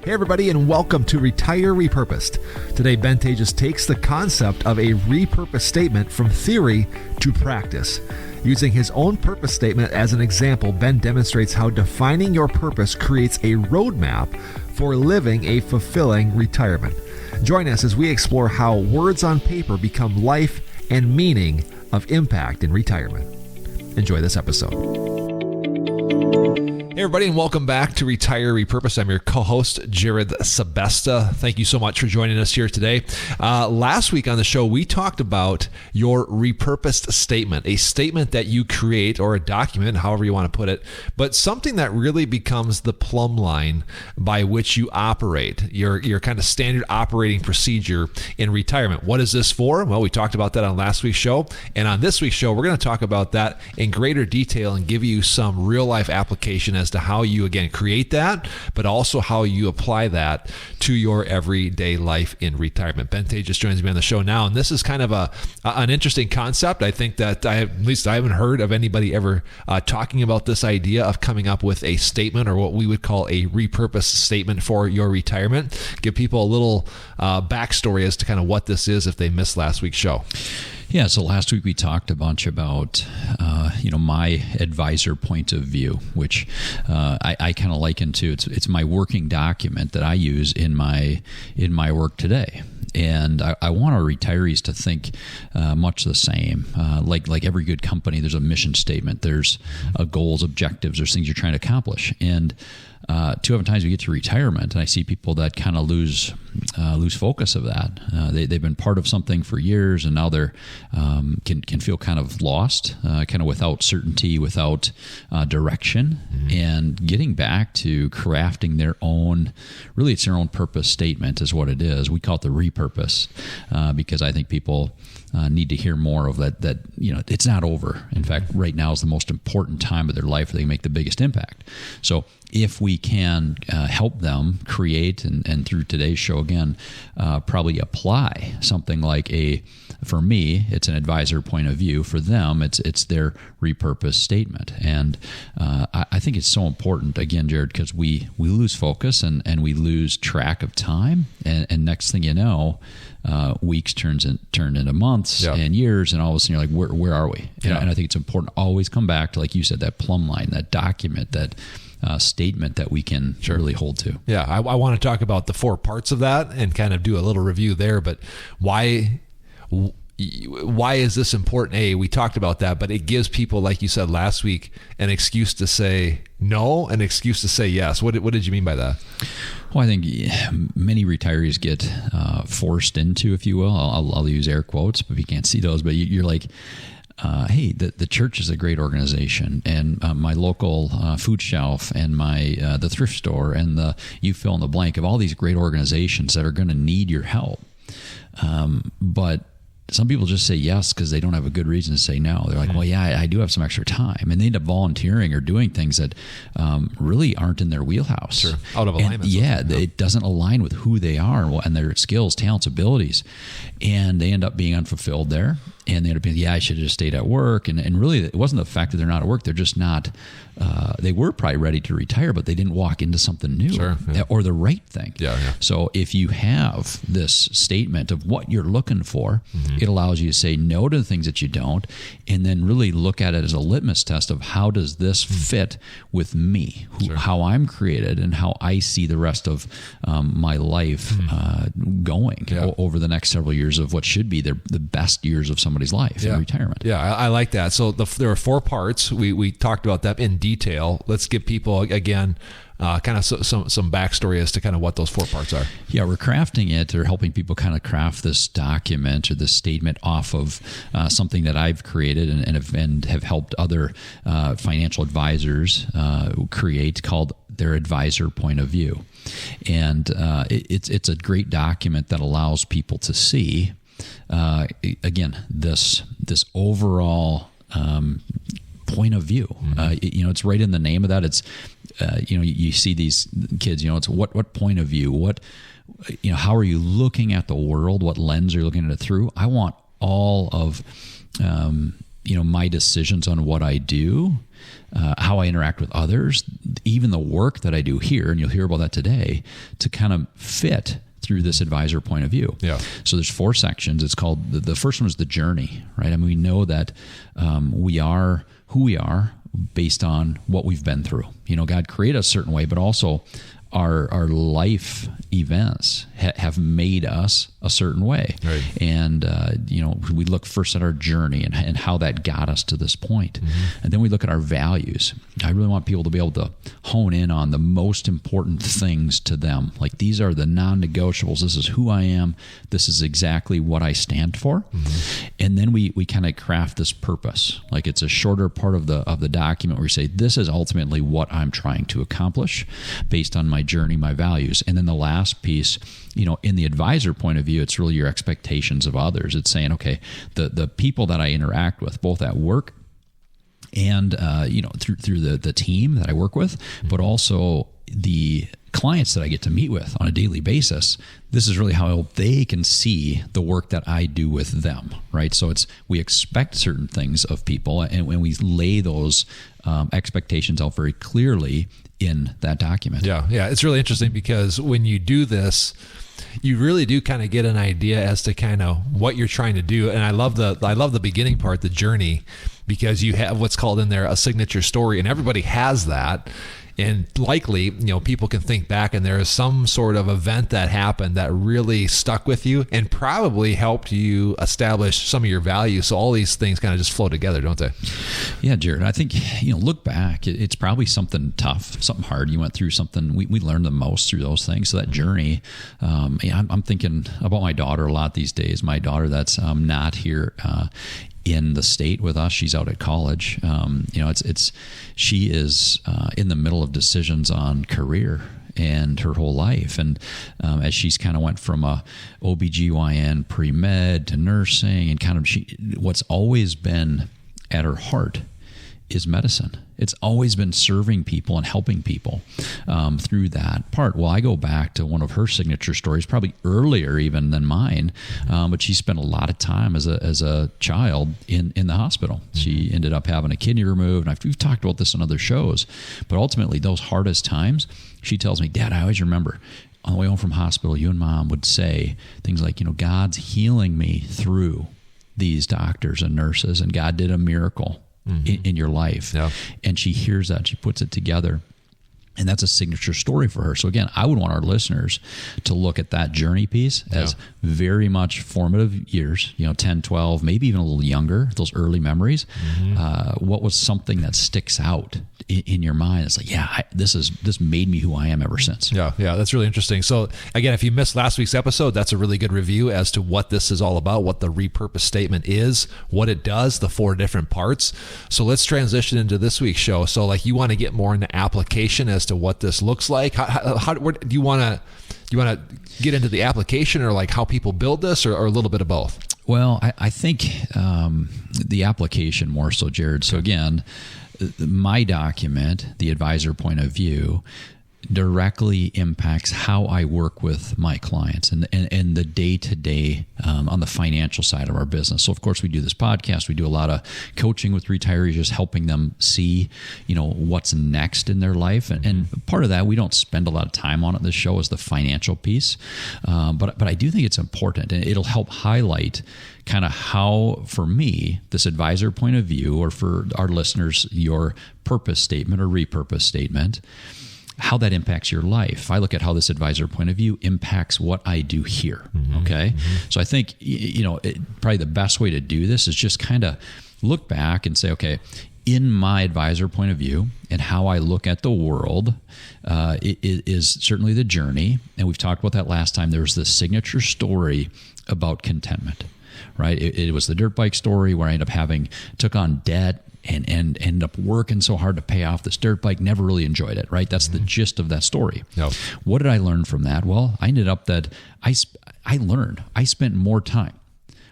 Hey everybody, and welcome to Retire Repurposed. Today, Ben Taatjes takes the concept of a repurposed statement from theory to practice. Using his own purpose statement as an example, Ben demonstrates how defining your purpose creates a roadmap for living a fulfilling retirement. Join us as we explore how words on paper become life and meaning of impact in retirement. Enjoy this episode. Hey everybody, and welcome back to Retire Repurposed. I'm your co-host, Jared Sebesta. Thank you so much for joining us here today. Last week on the show, we talked about your repurposed statement, a statement that you create or a document, however you want to put it, but something that really becomes the plumb line by which you operate, your kind of standard operating procedure in retirement. What is this for? Well, we talked about that on last week's show, and on this week's show, we're going to talk about that in greater detail and give you some real-life application as to how you, again, create that, but also how you apply that to your everyday life in retirement. Ben Taatjes joins me on the show now, and this is kind of an interesting concept. I think that I haven't heard of anybody ever talking about this idea of coming up with a statement or what we would call a repurposed statement for your retirement. Give people a little backstory as to kind of what this is if they missed last week's show. Yeah, so last week we talked a bunch about, my advisor point of view, which I kind of liken to it's my working document that I use in my work today. And I want our retirees to think much the same. Like every good company, there's a mission statement, there's goals, objectives, there's things you're trying to accomplish. And too often times we get to retirement, and I see people that kind of lose focus of that. They've been part of something for years, and now they're can feel kind of lost, kind of without certainty, without direction, and getting back to crafting their own. Really, it's their own purpose statement, is what it is. We call it the repurpose because I think people need to hear more of that. That it's not over. In fact, right now is the most important time of their life where they make the biggest impact. So if we can help them create, and through today's show again, probably apply something like for me, it's an advisor point of view. For them, it's their repurposed statement. And I think it's so important, again, Jared, because we lose focus and we lose track of time. And next thing you know, weeks turn into months and years, and all of a sudden you're like, where are we? And I think it's important to always come back to, like you said, that plumb line, that document, that statement that we can really hold to. Yeah, I want to talk about the four parts of that and kind of do a little review there, but why is this important? We talked about that, but it gives people, like you said last week, an excuse to say no, an excuse to say yes. What did you mean by that? Well, I think many retirees get forced into, if you will, I'll use air quotes, but you can't see those, but you're like, hey, the church is a great organization, and my local food shelf, and the thrift store, and you fill in the blank of all these great organizations that are going to need your help. But some people just say yes because they don't have a good reason to say no. They're like, well, yeah, I do have some extra time. And they end up volunteering or doing things that really aren't in their wheelhouse. Sure, out of alignment. It doesn't align with who they are and their skills, talents, abilities. And they end up being unfulfilled there. And they end up being, I should have just stayed at work. And really, it wasn't the fact that they're not at work. They're just not, they were probably ready to retire, but they didn't walk into something new or the right thing. Yeah. So if you have this statement of what you're looking for, it allows you to say no to the things that you don't, and then really look at it as a litmus test of how does this fit with me, how I'm created, and how I see the rest of my life going over the next several years of what should be the best years of somebody's life in retirement. Yeah, I like that. So there are four parts. We talked about that in detail. Let's give people, again, kind of some backstory as to kind of what those four parts are. Yeah, we're crafting it, or helping people kind of craft this document or this statement off of something that I've created and have helped other financial advisors create, called their advisor point of view. And it's a great document that allows people to see, again, this overall point of view. It's right in the name of that. It's you see these kids. It's what point of view. How are you looking at the world? What lens are you looking at it through? I want all of my decisions on what I do how I interact with others, even the work that I do here, and you'll hear about that today, to kind of fit through this advisor point of view. Yeah. So there's 4 sections. It's called, the first one is the journey, right? I mean, we know that we are who we are based on what we've been through. God created us a certain way, but also our life events have made us a certain way. Right. And, we look first at our journey and how that got us to this point. And then we look at our values. I really want people to be able to hone in on the most important things to them. Like, these are the non-negotiables. This is who I am. This is exactly what I stand for. And then we kind of craft this purpose. Like, it's a shorter part of the document where we say, this is ultimately what I'm trying to accomplish based on my journey, my values. And then the last piece, in the advisor point of view, it's really your expectations of others. It's saying, okay, the people that I interact with, both at work and through the team that I work with, but also the clients that I get to meet with on a daily basis, this is really how they can see the work that I do with them, right? So we expect certain things of people, and when we lay those expectations out very clearly in that document. Yeah. It's really interesting because when you do this, you really do kind of get an idea as to kind of what you're trying to do. And I love the beginning part, the journey, because you have what's called in there a signature story, and everybody has that. And likely, people can think back and there is some sort of event that happened that really stuck with you and probably helped you establish some of your values. So all these things kind of just flow together, don't they? Yeah, Jared, I think, look back, it's probably something tough, something hard. You went through something, we learned the most through those things. So that journey, I'm thinking about my daughter a lot these days. My daughter that's not here in the state with us. She's out at college. She is in the middle of decisions on career and her whole life. And as she's kind of went from a OBGYN pre-med to nursing, and kind of what's always been at her heart is medicine. It's always been serving people and helping people through that part. Well, I go back to one of her signature stories, probably earlier even than mine, but she spent a lot of time as a child in the hospital. She ended up having a kidney removed, and we've talked about this on other shows, but ultimately those hardest times, she tells me, Dad, I always remember on the way home from hospital, you and Mom would say things like, God's healing me through these doctors and nurses, and God did a miracle in your life. Yeah. And she hears that, she puts it together, and that's a signature story for her. So again, I would want our listeners to look at that journey piece as very much formative years, 10, 12, maybe even a little younger, those early memories. What was something that sticks out in your mind? It's like, this made me who I am ever since. Yeah, that's really interesting. So again, if you missed last week's episode, that's a really good review as to what this is all about, what the repurposed statement is, what it does, the 4 different parts. So let's transition into this week's show. So you want to get more into application as to what this looks like. Where do you want to get into the application, or how people build this, or a little bit of both? Well, I think the application more so, Jared. So again, my document, the advisor point of view, directly impacts how I work with my clients and the day-to-day on the financial side of our business. So of course we do this podcast. We do a lot of coaching with retirees, just helping them see, what's next in their life. And part of that, we don't spend a lot of time on it. This show is the financial piece. But I do think it's important, and it'll help highlight kind of how, for me, this advisor point of view, or for our listeners, your purpose statement or repurpose statement, how that impacts your life. I look at how this advisor point of view impacts what I do here. Okay. So I think, probably the best way to do this is just kind of look back and say, okay, in my advisor point of view and how I look at the world, it is certainly the journey. And we've talked about that last time. There was this signature story about contentment, right? It was the dirt bike story where I took on debt and ended up working so hard to pay off this dirt bike, never really enjoyed it, right? That's the gist of that story. Yep. What did I learn from that? Well, I ended up that I spent more time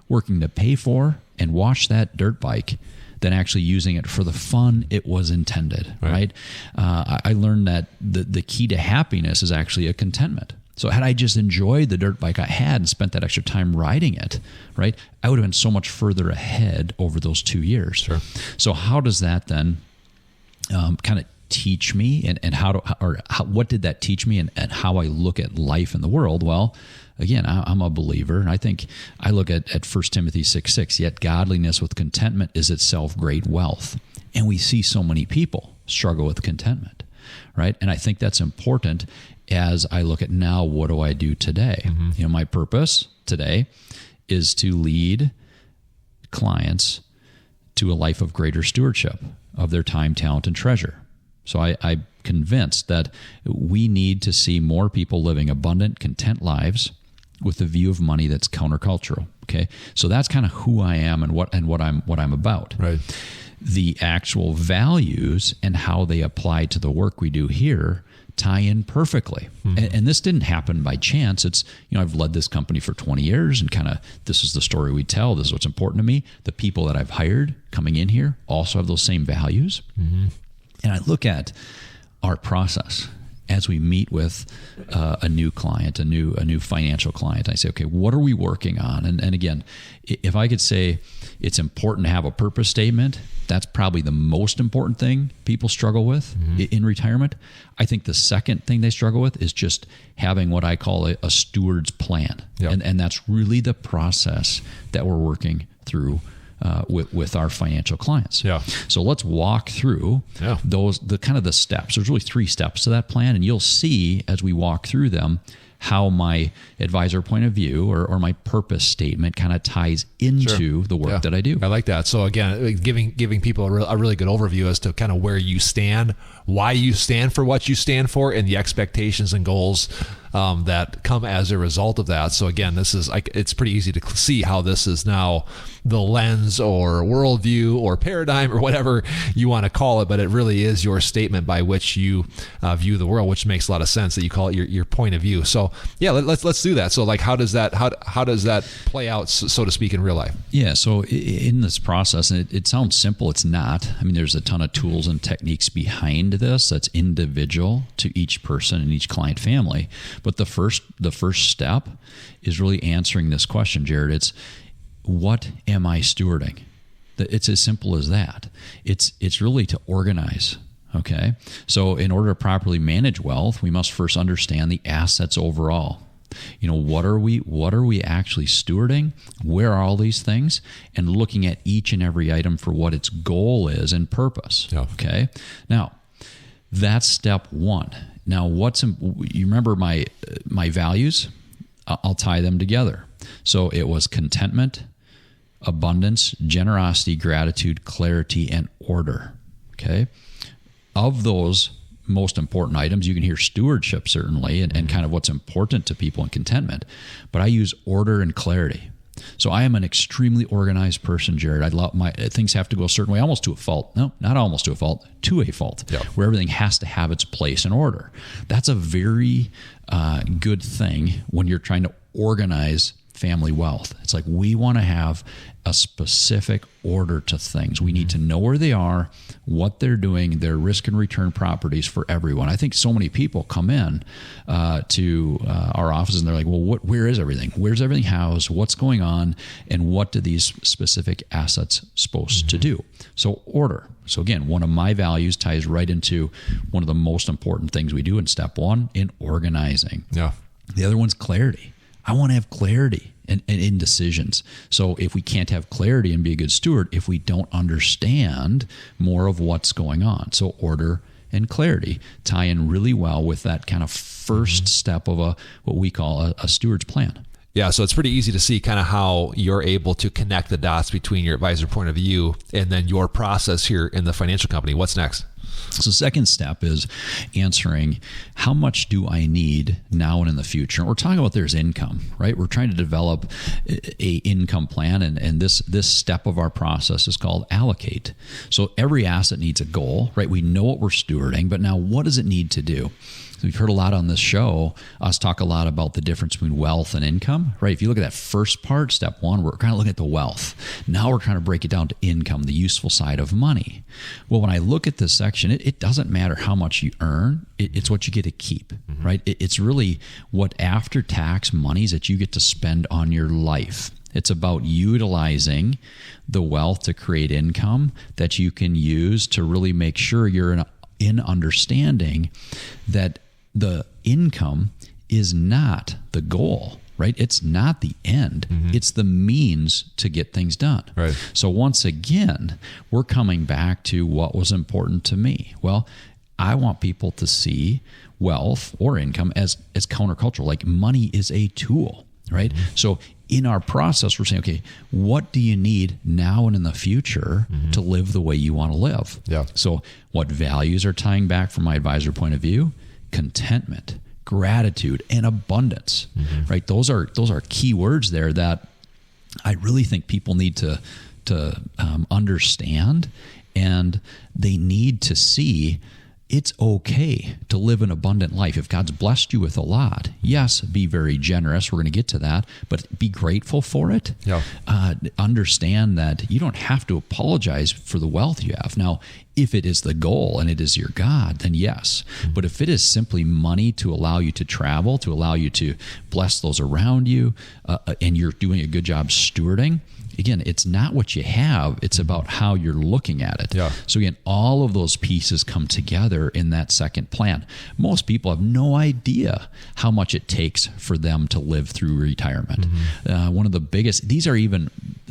working to pay for and wash that dirt bike than actually using it for the fun it was intended, right? I learned that the key to happiness is actually a contentment. So had I just enjoyed the dirt bike I had and spent that extra time riding it, right, I would have been so much further ahead over those 2 years. Sure. So how does that then kind of teach me, and what did that teach me, and how I look at life in the world? Well, again, I'm a believer, and I think I look at 1 Timothy 6:6, yet godliness with contentment is itself great wealth. And we see so many people struggle with contentment, right? And I think that's important as I look at now, what do I do today? My purpose today is to lead clients to a life of greater stewardship of their time, talent, and treasure. So I'm convinced that we need to see more people living abundant, content lives with a view of money that's countercultural. Okay, so that's kind of who I am and what I'm about. Right. The actual values and how they apply to the work we do here tie in perfectly. And this didn't happen by chance. It's, I've led this company for 20 years, and kind of this is the story we tell. This is what's important to me. The people that I've hired coming in here also have those same values. And I look at our process as we meet with a new client, a new financial client. I say, okay, what are we working on? And again, if I could say it's important to have a purpose statement, that's probably the most important thing people struggle with in retirement. I think the second thing they struggle with is just having what I call a steward's plan. Yep. And that's really the process that we're working through with our financial clients. Yeah. So let's walk through the steps. There's really 3 steps to that plan, and you'll see as we walk through them how my advisor point of view or my purpose statement kind of ties into the work that I do. I like that. So again, giving people a really good overview as to kind of where you stand, why you stand for what you stand for, and the expectations and goals that come as a result of that. So again, it's pretty easy to see how this is now the lens or worldview or paradigm or whatever you want to call it, but it really is your statement by which you view the world, which makes a lot of sense that you call it your point of view. So yeah, let's do that. So like, how does that play out, so to speak, in real life? Yeah. So in this process, and it sounds simple, it's not. I mean, there's a ton of tools and techniques behind this that's individual to each person and each client family. But the first step is really answering this question, Jared. It's, what am I stewarding? It's as simple as that. It's really to organize. Okay. So in order to properly manage wealth, we must first understand the assets overall. What are we actually stewarding? Where are all these things? And looking at each and every item for what its goal is and purpose. Yeah. Okay. Now, that's step 1. Now, you remember my values? I'll tie them together. So it was contentment, abundance, generosity, gratitude, clarity, and order. Okay. Of those most important items, you can hear stewardship certainly, and kind of what's important to people in contentment, but I use order and clarity. So I am an extremely organized person, Jared. I love things have to go a certain way, almost to a fault. No, not almost to a fault, to a fault, where everything has to have its place and order. That's a very good thing when you're trying to organize family wealth. It's like we want to have a specific order to things. We need to know where they are, what they're doing, their risk and return properties for everyone. I think so many people come in to our offices and they're like, well, where is everything? Where's everything housed? What's going on? And what do these specific assets supposed to do? So order. So again, one of my values ties right into one of the most important things we do in step 1 in organizing. Yeah. The other one's clarity. I want to have clarity in decisions. So if we can't have clarity and be a good steward, if we don't understand more of what's going on. So order and clarity tie in really well with that kind of first step of what we call a steward's plan. Yeah, so it's pretty easy to see kind of how you're able to connect the dots between your advisor point of view and then your process here in the financial company. What's next? So second step is answering, how much do I need now and in the future? We're talking about there's income, right? We're trying to develop a income plan, and this step of our process is called allocate. So every asset needs a goal, right? We know what we're stewarding, but now what does it need to do? We've heard a lot on this show, us talk a lot about the difference between wealth and income, right? If you look at that first part, step 1, we're kind of looking at the wealth. Now we're trying to break it down to income, the useful side of money. Well, when I look at this section, it doesn't matter how much you earn. It's what you get to keep, right? It's really what after-tax monies that you get to spend on your life. It's about utilizing the wealth to create income that you can use to really make sure you're in understanding that the income is not the goal, right? It's not the end. It's the means to get things done. Right. So once again, we're coming back to what was important to me. Well, I want people to see wealth or income as countercultural. Like money is a tool, right? So in our process, we're saying, okay, what do you need now and in the future to live the way you want to live? Yeah. So what values are tying back from my advisor point of view? Contentment, gratitude, and abundance, right? Those are key words there that I really think people need to understand, and they need to see it's okay to live an abundant life. If God's blessed you with a lot, yes, be very generous. We're going to get to that, but be grateful for it. Yeah. Understand that you don't have to apologize for the wealth you have. Now, if it is the goal and it is your God, then yes. But if it is simply money to allow you to travel, to allow you to bless those around you, and you're doing a good job stewarding, again, it's not what you have, it's about how you're looking at it. Yeah. So again, all of those pieces come together in that second plan. Most people have no idea how much it takes for them to live through retirement. One of the biggest, these are even,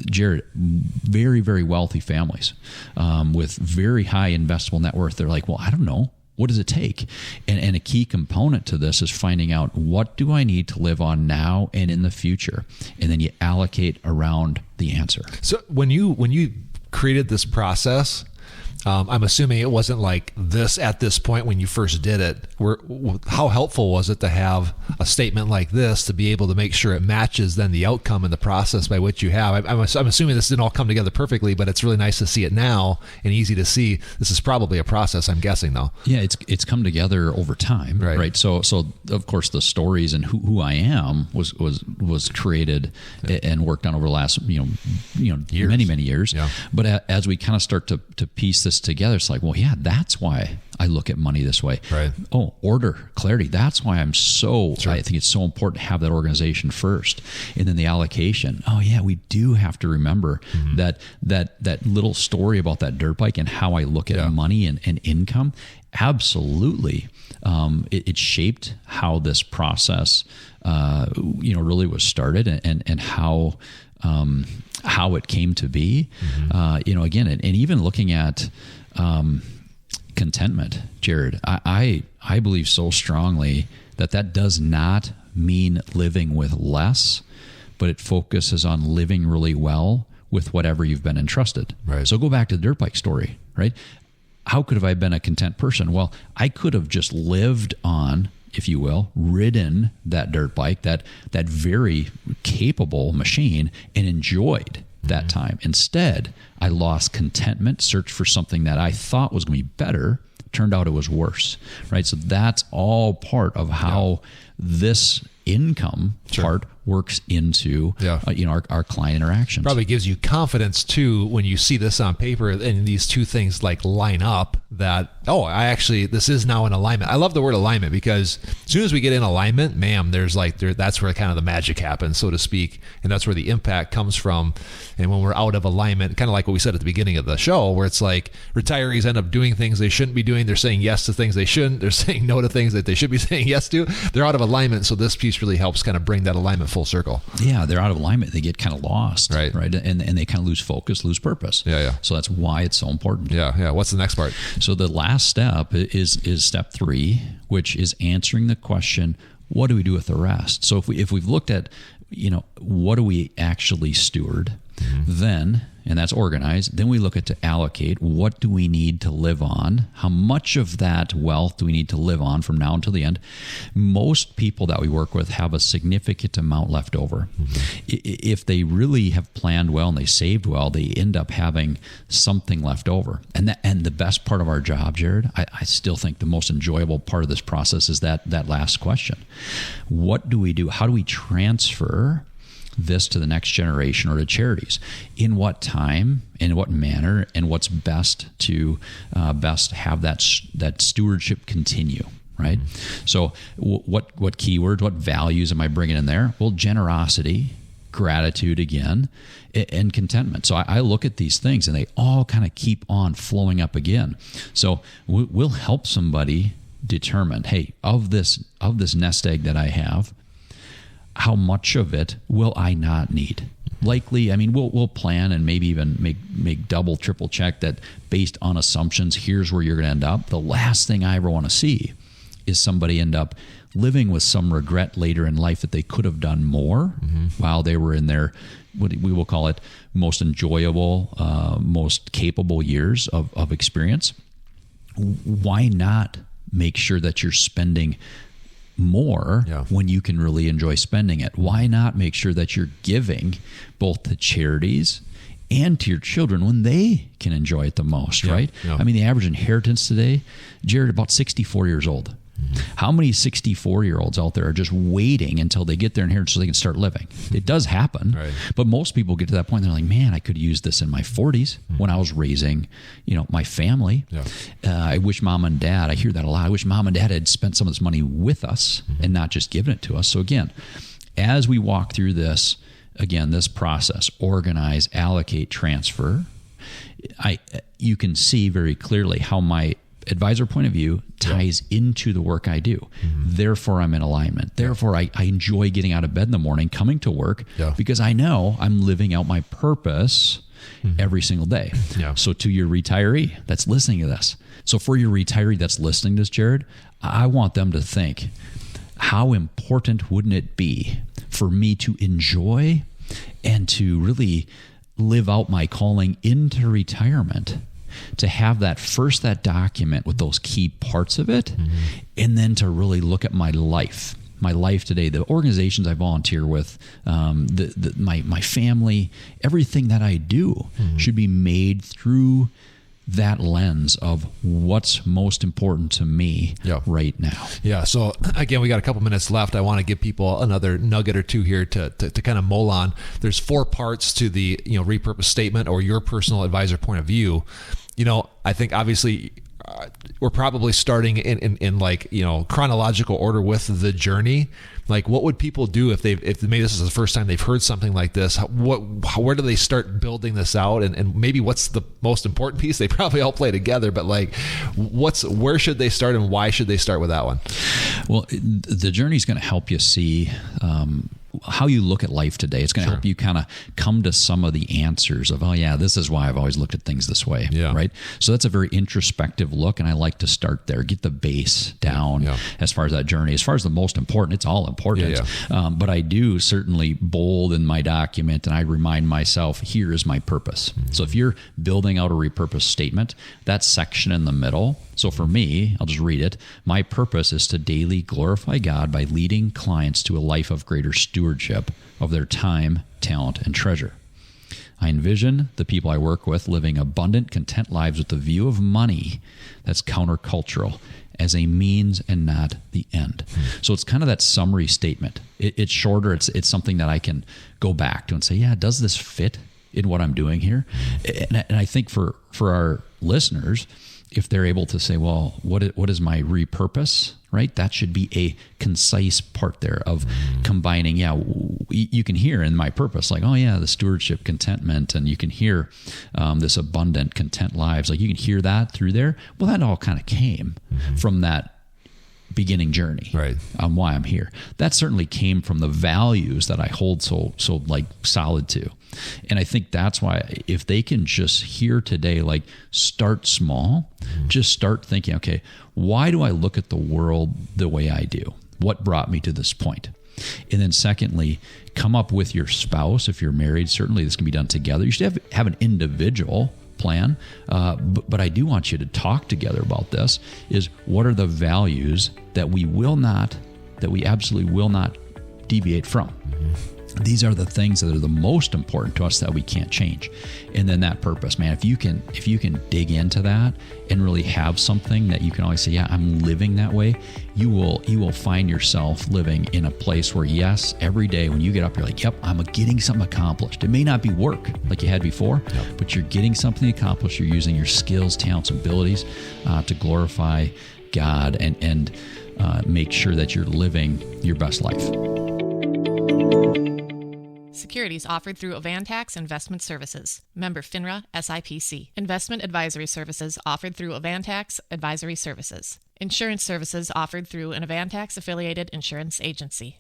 Jared, very, very wealthy families with very high investable net worth. They're like, well, I don't know. What does it take? And a key component to this is finding out, what do I need to live on now and in the future? And then you allocate around the answer. So when you created this process, I'm assuming it wasn't like this at this point when you first did it. How helpful was it to have a statement like this to be able to make sure it matches then the outcome and the process by which you have? I'm assuming this didn't all come together perfectly, but it's really nice to see it now and easy to see. This is probably a process, I'm guessing, though. Yeah, it's come together over time, right? So of course the stories and who I am was created and worked on over the last years. many years. Yeah. But as we kind of start to piece this together, it's like, well, yeah, that's why I look at money this way. Right. Oh, order, clarity. That's why I think it's so important to have that organization first. And then the allocation. Oh yeah, we do have to remember that little story about that dirt bike and how I look at money and income. Absolutely. It shaped how this process, really was started and how it came to be. Again, and even looking at contentment, Jared, I believe so strongly that does not mean living with less, but it focuses on living really well with whatever you've been entrusted. Right. So go back to the dirt bike story, right? How could have I been a content person? Well, I could have just lived on, if you will, ridden that dirt bike, that very capable machine, and enjoyed that time. Instead, I lost contentment, searched for something that I thought was going to be better. Turned out it was worse, right? So that's all part of how this income part works into our client interactions. Probably gives you confidence too when you see this on paper and these two things like line up, that this is now in alignment. I love the word alignment, because as soon as we get in alignment, that's where kind of the magic happens, so to speak, and that's where the impact comes from. And when we're out of alignment, kind of like what we said at the beginning of the show, where it's like retirees end up doing things they shouldn't be doing. They're saying yes to things they shouldn't. They're saying no to things that they should be saying yes to. They're out of alignment. So this piece really helps kind of bring that alignment full circle. Yeah, they're out of alignment. They get kind of lost, right? And they kind of lose focus, lose purpose. Yeah. So that's why it's so important. Yeah. What's the next part? So the last step is step 3, which is answering the question, what do we do with the rest? So if we've looked at, what do we actually steward, then, and that's organized, then we look at to allocate, what do we need to live on? How much of that wealth do we need to live on from now until the end? Most people that we work with have a significant amount left over. If they really have planned well and they saved well, they end up having something left over. And the best part of our job, Jared, I still think the most enjoyable part of this process is that last question. What do we do? How do we transfer this to the next generation or to charities? In what time, in what manner, and what's best to have that stewardship continue, right? So what keywords, what values am I bringing in there? Well, generosity, gratitude again, and contentment. So I look at these things and they all kind of keep on flowing up again. So we'll help somebody determine, hey, of this nest egg that I have, how much of it will I not need? Likely, I mean, we'll plan and maybe even make double, triple check that based on assumptions, here's where you're going to end up. The last thing I ever want to see is somebody end up living with some regret later in life that they could have done more while they were in their, what we will call it, most enjoyable, most capable years of experience. Why not make sure that you're spending more when you can really enjoy spending it? Why not make sure that you're giving both to charities and to your children when they can enjoy it the most, right? I mean, the average inheritance today, Jared, about 64 years old. How many 64-year-olds out there are just waiting until they get their inheritance so they can start living? It does happen, but most people get to that point and they're like, man, I could use this in my 40s when I was raising, my family. I wish mom and dad, I hear that a lot, I wish mom and dad had spent some of this money with us and not just given it to us. So again, as we walk through this process, organize, allocate, transfer, you can see very clearly how my advisor point of view ties into the work I do. Therefore, I'm in alignment. Therefore, I enjoy getting out of bed in the morning, coming to work, because I know I'm living out my purpose every single day. So to your retiree that's listening to this, so for your retiree that's listening to this, Jared, I want them to think, how important wouldn't it be for me to enjoy and to really live out my calling into retirement, to have that document with those key parts of it, and then to really look at my life today, the organizations I volunteer with, my family, everything that I do should be made through that lens of what's most important to me right now. So again, we got a couple minutes left. I want to give people another nugget or two here to kind of mull on. There's 4 parts to the repurposed statement or your personal advisor point of view. I think obviously we're probably starting in like, chronological order with the journey. Like, what would people do if maybe this is the first time they've heard something like this? Where do they start building this out? And maybe what's the most important piece? They probably all play together, but like, where should they start and why should they start with that one? Well, the journey is going to help you see how you look at life today. It's going to help you kind of come to some of the answers of, this is why I've always looked at things this way, right? So that's a very introspective look, and I like to start there, get the base down as far as that journey. As far as the most important, it's all important. But I do certainly bold in my document, and I remind myself, here is my purpose. So if you're building out a repurposed statement, that section in the middle, so for me, I'll just read it. My purpose is to daily glorify God by leading clients to a life of greater stewardship of their time, talent, and treasure. I envision the people I work with living abundant, content lives with the view of money that's countercultural as a means and not the end. So it's kind of that summary statement. It's shorter. It's something that I can go back to and say, does this fit in what I'm doing here? And I think for our listeners, if they're able to say, well, what is my repurpose, right? That should be a concise part there of combining, you can hear in my purpose, like, the stewardship, contentment, and you can hear this abundant, content lives. Like, you can hear that through there. Well, that all kind of came from that beginning journey on why I'm here. That certainly came from the values that I hold so like solid to. And I think that's why if they can just hear today, like, start small, just start thinking, okay, why do I look at the world the way I do? What brought me to this point? And then secondly, come up with your spouse. If you're married, certainly this can be done together. You should have an individual plan, but I do want you to talk together about this, is what are the values that we absolutely will not deviate from? These are the things that are the most important to us that we can't change. And then that purpose, man, if you can dig into that and really have something that you can always say, I'm living that way, you will find yourself living in a place where, yes, every day when you get up, you're like, I'm getting something accomplished. It may not be work like you had before, but you're getting something accomplished. You're using your skills, talents, abilities to glorify God and make sure that you're living your best life. Securities offered through Avantax Investment Services. Member FINRA SIPC. Investment advisory services offered through Avantax Advisory Services. Insurance services offered through an Avantax affiliated insurance agency.